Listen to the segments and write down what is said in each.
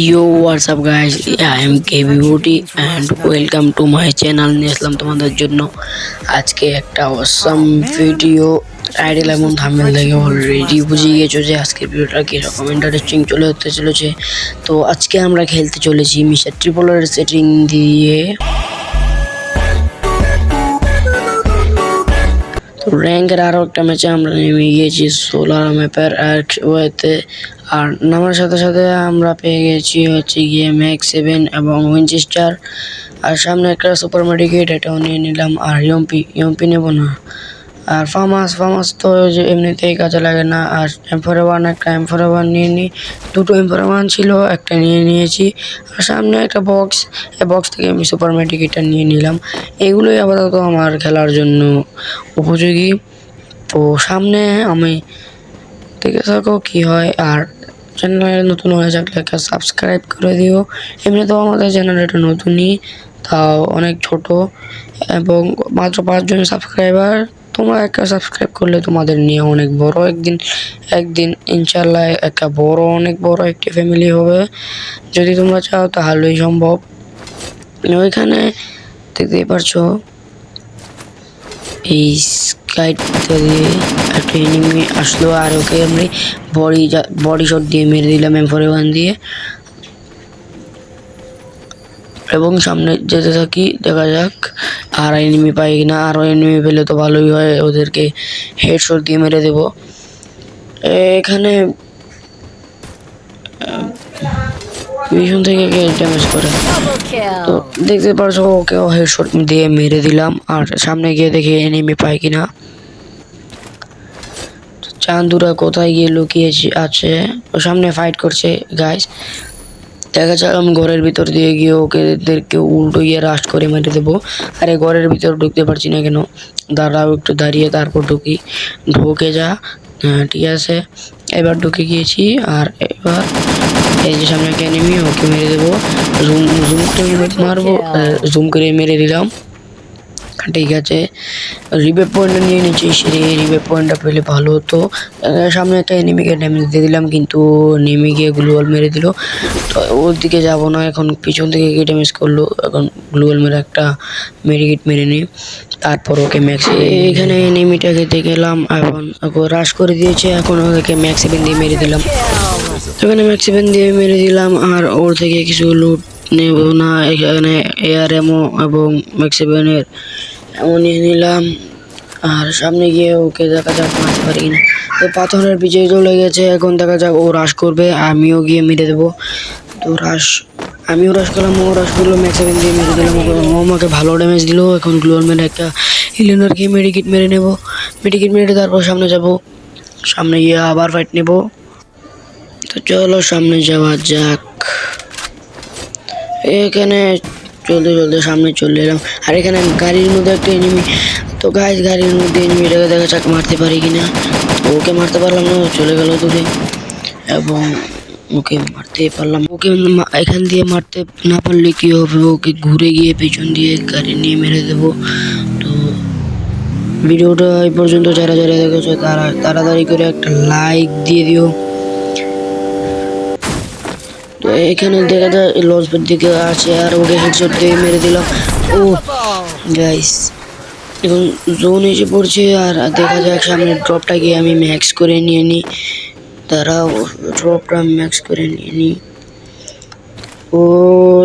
Yo, what's up guys? I am KBOT and welcome to my channel নিয়ে আসলাম তোমাদের জন্য আজকে একটা অসাম ভিডিও। টাইটেল এবং থাম্বনেল দেখে অলরেডি বুঝে গিয়েছো যে আজকের ভিডিওটা কিরকম ইন্টারেস্টিং চলে হতে চলেছে। তো আজকে আমরা খেলতে চলেছি মিস্টার ট্রিপলের সেটিং দিয়ে। তো র্যাঙ্কের আরও একটা ম্যাচে আমরা নেমে গিয়েছি সোলার ম্যাপের ওয়েতে। আর নামার সাথে সাথে আমরা পেয়ে গেছি হচ্ছে গিয়ে ম্যাক্স 7 এবং উইনচেস্টার। আর সামনে একটা সুপার মেডিকেট, এটাও নিয়ে নিলাম। আর ইয়ম্পি নেব না। আর ফার্মাস তো এমনিতেই কাজে লাগে না। আর একটা M41 নিয়ে নিই। দুটো M41 ছিল, একটা নিয়ে নিয়েছি। আর সামনে একটা বক্স, এই বক্স থেকে আমি সুপার মেডিকেটটা নিয়ে নিলাম। এগুলোই আপাতত আমার খেলার জন্য উপযোগী। তো সামনে আমি দেখে থাকো কী হয়। আর চ্যানেলে নতুন হয়ে থাকলে একটা সাবস্ক্রাইব করে দিও। এমনি তো আমাদের চ্যানেলটা নতুনই, তাও অনেক ছোট এবং মাত্র 5 জন সাবস্ক্রাইবার। তোমরা একটা সাবস্ক্রাইব করলে তোমাদের নিয়ে অনেক বড় একদিন ইনশাল্লাহ একটা অনেক বড় একটি ফ্যামিলি হবে। যদি তোমরা চাও তাহলেই সম্ভব। ওইখানে দেখতেই পারছো এই স্কাইটা দিয়ে একটা এনিমি আসলো, আর ওকে আমি বডি শট দিয়ে মেরে দিলাম M41 দিয়ে। এবং সামনে যেতে থাকি, দেখা যাক আর এনিমি পাই কিনা। আরও এনিমি পেলে তো ভালোই হয়, ওদেরকে হেডশট দিয়ে মেরে দেব। এখানে পিছন থেকে ড্যামেজ করে, তো দেখতে পারছো ওকেও হেডশট দিয়ে মেরে দিলাম। আর সামনে গিয়ে দেখি এনিমি পাই কিনা। চান্দুরা কোথায় গিয়ে লুকিয়েছে আছে, ও সামনে ফাইট করছে গাইস। দেখা যাক আমি ঘরের ভিতর দিয়ে গিয়ে ওদেরকে উল্টো গিয়ে রাশ করে মেরে দেবো। আরে ঘরের ভিতর ঢুকতে পারছি না কেন? দাঁড়াও, একটু দাঁড়িয়ে তারপর ঢুকে যা। হ্যাঁ ঠিক আছে, এবার ঢুকে গিয়েছি। আর এবার এই যে সামনে একটা এনিমি, ওকে মেরে দেবো। জুম করে মারবো, জুম করে মেরে দিলাম। ঠিক আছে, রিভাইভ পয়েন্টটা নিয়ে নিচ্ছি। রিভাইভ পয়েন্টটা পেলে ভালো হতো। সামনে একটা এনিমিকে ড্যামেজ দিয়ে দিলাম, কিন্তু নেমে গিয়ে গ্লুয়াল মেরে দিল। তো ওর দিকে যাবো না, এখন পিছন থেকে গিয়ে ড্যামেজ করলো। এখন গ্লুয়াল মেরে একটা মেডিকেট মেরে নিই, তারপর ওকে ম্যাক্স। এখানে এনিমিটাকে দেখে গেলাম, এখন ওকে রাশ করে দিয়েছে। এখন ওকে ম্যাক্স 7 দিয়ে মেরে দিলাম। এখানে ম্যাক্স 7 দিয়ে মেরে দিলাম। আর ওর থেকে কিছু লুট নেব না, এখানে AR-MO এবং ম্যাক্স 7-এর এমন নিয়ে নিলাম। আর সামনে গিয়ে ওকে দেখা যাক মারতে পারি কিনা। তো পাথরের পিছিয়ে চলে গেছে, এখন দেখা যাক ও রাশ করবে, আমিও গিয়ে মেরে দেবো। তো আমিও রাশ করলাম, ও রাশ করলো, ম্যাক্স 7 দিয়ে মেরে দিলাম। ও আমাকে ভালো ড্যামেজ দিল। এখন গ্লোয়াল মেরে একটা হিলেনারকে মেডিকেট মেরে নেব। মেডিকেট মেরে তারপর সামনে যাব, সামনে গিয়ে আবার ফাইট নেব। তো চলো সামনে যাওয়া যাক। এখানে চলতে সামনে চলে এলাম। আর এখানে গাড়ির মধ্যে একটা এনিমি। তো গাইস গাড়ির মধ্যে এনিমিটাকে দেখা যাক মারতে পারি কিনা। তো ওকে মারতে পারলাম না, চলে গেল দূরে। এবং ওকে মারতে পারলাম, ওকে এখান দিয়ে মারতে না পারলে কি হবে, ওকে ঘুরে গিয়ে পেছন দিয়ে গাড়ি নিয়ে মেরে দেবো। তো ভিডিওটা এই পর্যন্ত যারা দেখেছো তারা তাড়াতাড়ি করে একটা লাইক দিয়ে দিও। তো এখানে দেখা যায় লঞ্চের দিকে আছে, আর ওকে হেডশট দিয়ে মেরে দিলাম। ও গাইস এখন জোন এসে পড়ছে। আর দেখা যাক সামনে ড্রপটা গিয়ে আমি ম্যাক্স করে নিয়ে নিই। তারাও ড্রপটা ম্যাক্স করে নিয়ে নিই। ও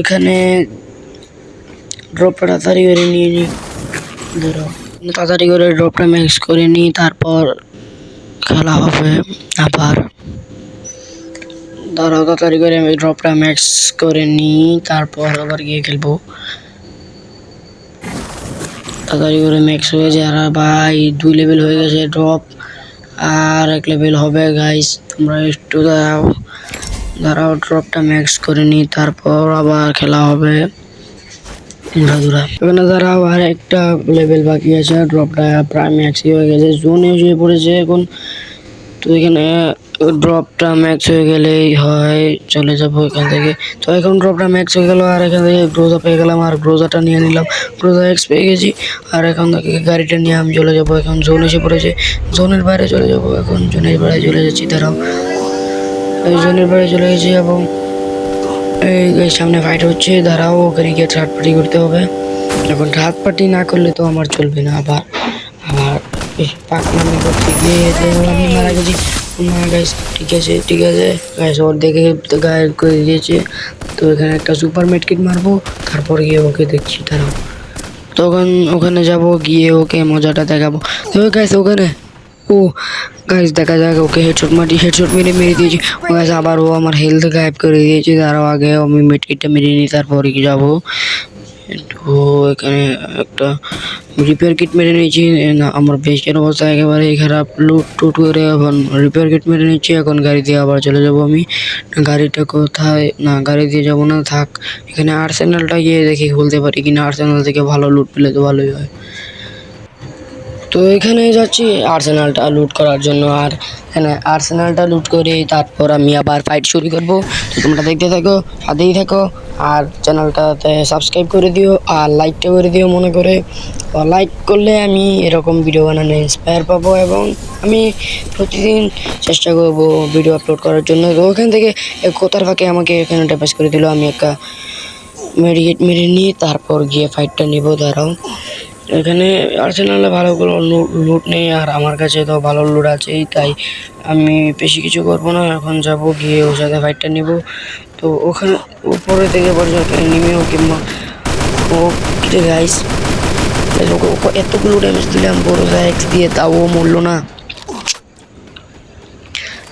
এখানে ড্রপটা তাড়াতাড়ি করে নিয়ে নিই, তাড়াতাড়ি করে ড্রপটা ম্যাক্স করে নিই, তারপর খেলা হবে আবার। দাঁড়াও, তাড়াতাড়ি করে আমি ড্রপটা ম্যাক্স করে নিই, তারপর আবার গিয়ে খেলবো। তাড়াতাড়ি করে ম্যাক্স হয়ে যায়। আর ভাই 2 লেভেল হয়ে গেছে ড্রপ, আর 1 লেভেল হবে গাইস। তোমরা একটু দাঁড়াও ড্রপটা ম্যাক্স করে নিই, তারপর আবার খেলা হবে এখানে। দাঁড়াও, আর একটা লেভেল বাকি আছে, ড্রপটা প্রায় ম্যাক্সই হয়ে গেছে, জোনে এসে পড়েছে এখন। তো এখানে ড্রপটা ম্যাক্স হয়ে গেলেই হয় চলে যাব এখান থেকে। তো এখন ড্রপটা ম্যাক্স হয়ে গেল, আর এখান থেকে গ্রোজা পেয়ে গেলাম, আর গ্রোজাটা নিয়ে নিলাম। গ্রোজা এক্স পেয়ে গেছি। আর এখন থেকে গাড়িটা নিয়ে আমি চলে যাব। এখন জোন এসে পড়েছে, জোনের বাইরে চলে যাব। এখন জোনের বাইরে চলে যাচ্ছি, দাঁড়াও, এই জোনের বাইরে চলে গেছি। এবং এই সামনে ফাইট হচ্ছে, দাঁড়াও, ওখানে গিয়ে থার্ড পার্টি করতে হবে। এখন থার্ড পার্টি না করলে তো আমার চলবে না, আবার আবার পাকনামি করতে গিয়ে তো আমি মারা গেছি না গাইস। ঠিক আছে ঠিক আছে গাইস, ওর দেখে গায়েব করে দিয়েছে। তো এখানে একটা সুপার মেডকিট মারবো, তারপর গিয়ে ওকে দেখছি, দাঁড়াও। তখন ওখানে যাব, গিয়ে ওকে মজাটা দেখাবো। তো গাইস ওখানে ও গাইস দেখা যাক, ওকে হেডশট মেরে দিয়েছি। ও গাইস আবার ও আমার হেলথ গায়েব করে দিয়েছে। তারও আগে আমি মেডকিটটা মেরে নিই, তারপরে কি যাবো। তো এখানে একটা রিপেয়ার কিট মেরে নিয়েছি না, আমার বেস্টের অবস্থা একেবারে খারাপ। লুট টুট করে এখন রিপেয়ার কিট মেরে নিচ্ছি। এখন গাড়ি দিয়ে আবার চলে যাব আমি। গাড়িটা কোথায়, না গাড়ি দিয়ে যাবো না, থাক এখানে আর্সেনালটা গিয়ে দেখি খুলতে পারি কিনা। আর্সেনাল থেকে ভালো লুট পেলে তো ভালোই হয়। তো এখানে যাচ্ছি আর্সেনালটা লুট করার জন্য, আর এখানে আর্সেনালটা লুট করে তারপর আমি আবার ফাইট শুরু করব। তো তোমরা দেখতে থাকো, সাথেই থাকো, আর চ্যানেলটাতে সাবস্ক্রাইব করে দিও, আর লাইকটা করে দিও মনে করে। লাইক করলে আমি এরকম ভিডিও বানানো ইন্সপায়ার পাবো, এবং আমি প্রতিদিন চেষ্টা করব ভিডিও আপলোড করার জন্য। তো ওখান থেকে কোথার ফাঁকে আমাকে এখানে ট্যাপাস করে দিল, আমি একটা মেডিকেট মেরে নিয়ে তারপর গিয়ে ফাইটটা নিব। দাঁড়াও, এখানে আর্সেনালে ভালো কোনো লুট নেই, আর আমার কাছে তো ভালো লুট আছেই, তাই আমি বেশি কিছু করবো না। এখন যাব, গিয়ে ওর সাথে ফাইটটা নিব। তো ওখানে উপরে থেকে পর্যন্ত নেমেও কিংবা ও কিছু গাইস, ওকে এতগুলো ড্যামেজ দিলাম বড় এক্স দিয়ে, তাও ও মরলো না।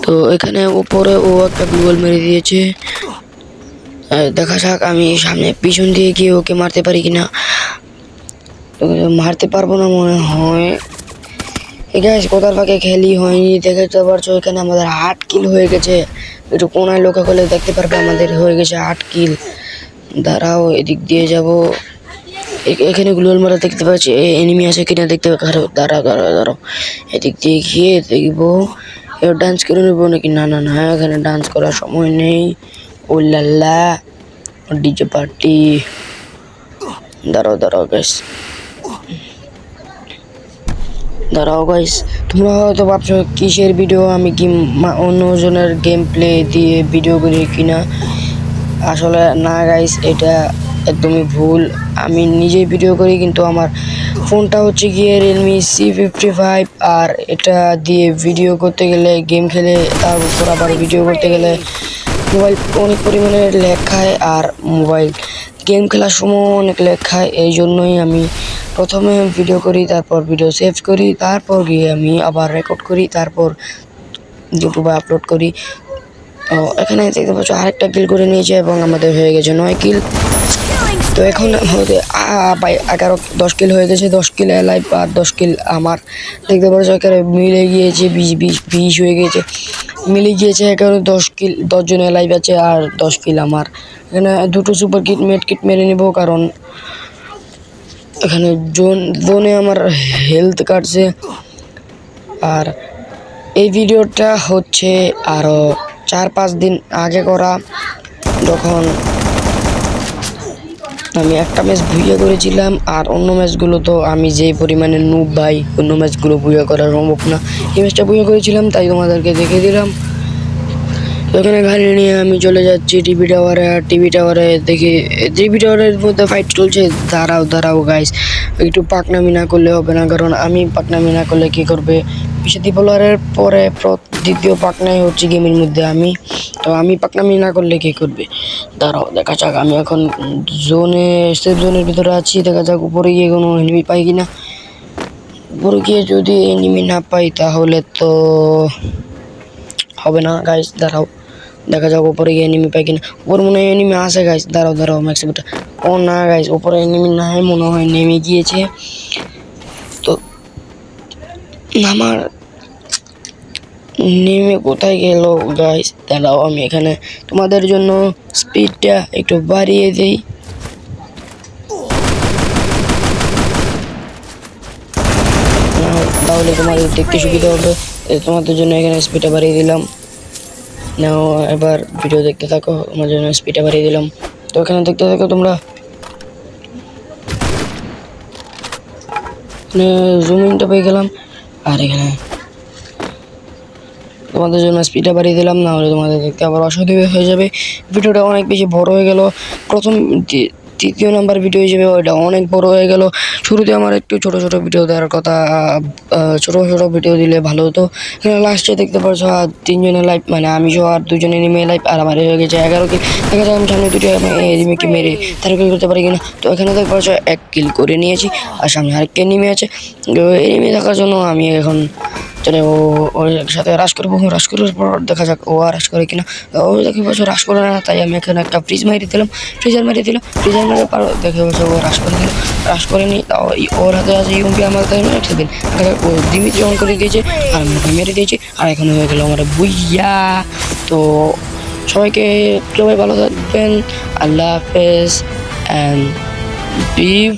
তো এখানে উপরে ও একটা গুগল মেরে দিয়েছে। দেখা যাক আমি সামনে পিছন দিয়ে গিয়ে ওকে মারতে পারি কিনা। মারতে পারবো না মনে হয়। গাইস কোথার ফাঁকে খেলি হয়নি, দেখতে পারছো এখানে আমাদের 8 কিল হয়ে গেছে। একটু কোনায় লোকা করলে দেখতে পারবে আমাদের হয়ে গেছে 8 কিল। দাঁড়াও এদিক দিয়ে যাব, এখানে গ্লোয়াল মারা দেখতে পাচ্ছি, এনিমি আছে কিনা দেখতে পারো। দাঁড়াও এদিক দিয়ে গিয়ে দেখবো এবার ডান্স করে নেবো নাকি। না না না, এখানে ডান্স করার সময় নেই। ও লাল্লা ডিজে পার্টি। দাঁড়াও গাইস, তোমরা হয়তো ভাবছো কিসের ভিডিও, আমি কি অন্যজনের গেম প্লে দিয়ে ভিডিও করি কিনা। আসলে না গাইস, এটা একদমই ভুল। আমি নিজেই ভিডিও করি, কিন্তু আমার ফোনটা হচ্ছে গিয়ে রিয়েলমি C55, আর এটা দিয়ে ভিডিও করতে গেলে, গেম খেলে তার উপর আবার ভিডিও করতে গেলে মোবাইল অনেক পরিমাণে ল্যাগ খায়, আর মোবাইল গেম খেলার সময় অনেক ল্যাগ খায়। এই জন্যই আমি প্রথমে ভিডিও করি, তারপর ভিডিও সেভ করি, তারপর গিয়ে আমি আবার রেকর্ড করি, তারপর ইউটিউবে আপলোড করি। তো এখানে দেখতে পাচ্ছ আরেকটা কিল করে নিয়েছে, এবং আমাদের হয়ে গেছে 9 কিল। তো এখন আমাদের 10 কিল হয়ে গেছে, 10 কিল লাইভ আর 10 কিল আমার। দেখতে পাচ্ছ এখানে মিলে গিয়েছে 20 হয়ে গেছে, মিলে গিয়েছে এখানে 10 কিল, 10 জন লাইভ আছে আর 10 কিল আমার। এখানে দুটো সুপার কিট মেড কিট মেরে নেব, কারণ এখানে জোনে আমার হেলথ কাটছে। আর এই ভিডিওটা হচ্ছে আরও 4-5 দিন আগে করা, যখন আমি একটা ম্যাচ ভুইয়া করেছিলাম, আর অন্য ম্যাচগুলো তো আমি যে পরিমাণে নুব ভাই, অন্য ম্যাচগুলো ভুইয়া করা সম্ভব না। এই ম্যাচটা ভুইয়া করেছিলাম, তাই তোমাদেরকে দেখে দিলাম। এখানে গাড়ি নিয়ে আমি চলে যাচ্ছি টিভি টাওয়ারে, আর টিভি টাওয়ারে দেখি টিভি টাওয়ারের মধ্যে ফাইট চলছে। দাঁড়াও গাইস, একটু পাকনামি না করলে হবে না, কারণ আমি পাকনামি না করলে কী করবে। বিশাতি বোলারের পরে দ্বিতীয় পাকনাই হচ্ছে গেমের মধ্যে আমি, তো আমি পাকনামি না করলে কী করবে। দাঁড়াও দেখা যাক, আমি এখন সেফ জোনের ভিতরে আছি। দেখা যাক উপরে গিয়ে কোনো এনিমি পাই কিনা। উপরে গিয়ে যদি এনিমি না পাই তাহলে তো হবে না গাইস। দাঁড়াও দেখা যাক উপরে গিয়ে এনিমি পাই কিনা। উপর মনে হয় এনিমি আসে গাইস, দাঁড়াও ম্যাক্সিমামটা। ও না গাইস, উপরে এনিমি না হয় মনে হয় নেমে গিয়েছে। তো আমার নেমে কোথায় গেল গাইস, দাঁড়াও আমি এখানে তোমাদের জন্য স্পিডটা একটু বাড়িয়ে দিই। তাহলে তোমাদের দেখতে সুবিধা হবে, তোমাদের জন্য এখানে স্পিডটা বাড়িয়ে দিলাম। নাও এবার ভিডিও দেখতে থাকো, আমার জন্য স্পিডটা বাড়িয়ে দিলাম। তো এখানে দেখতে থাকো তোমরা, জুমিংটা পেয়ে গেলাম। আর এখানে তোমাদের জন্য স্পিডটা বাড়িয়ে দিলাম, না হলে তোমাদের দেখতে আবার অসুবিধা হয়ে যাবে। ভিডিওটা অনেক বেশি বড় হয়ে গেল। তৃতীয় নাম্বার ভিডিও হিসেবে ওইটা অনেক বড় হয়ে গেল। শুরুতে আমার একটু ছোট ছোট ভিডিও দেওয়ার কথা, ছোট ছোট ভিডিও দিলে ভালো হতো। লাস্টে দেখতে পাচ্ছ তিনজনের লাইভ, মানে আমি সহ আর দুজনের মেয়ে লাইভ, আর আমার হয়ে গেছে 11 কিল। দেখা যায় আমি সামনে দুটো এনিমিকে মেরে তারা কিল করতে পারি কিনা। তো এখানে দেখতে পাচ্ছ 1 কিল করে নিয়েছি, আর সামনে আরেকটা এনিমি আছে। এনিমি থাকার জন্য আমি এখন চলে ওর সাথে রাশ করবো। রাশ করার পর দেখা যাক ও আর রাশ করে কিনা। ও দেখে বলছো রাশ করে না, তাই আমি এখানে একটা ফ্রিজার মেরে দিলাম। ফ্রিজার মেরে পারো দেখে বলছো ও রাশ করে দিল। রাশ করে নি, ওর হাতে আছে ইউম্পি, আমার হাতে একটা দিন ও দিমিত্রি অন করে দিয়েছে, আর আমি মেরে দিয়েছি। আর এখন হয়ে গেল আমার বুইয়া। তো সবাই ভালো থাকবেন, আল্লাহ হাফেজ অ্যান্ড বিফ।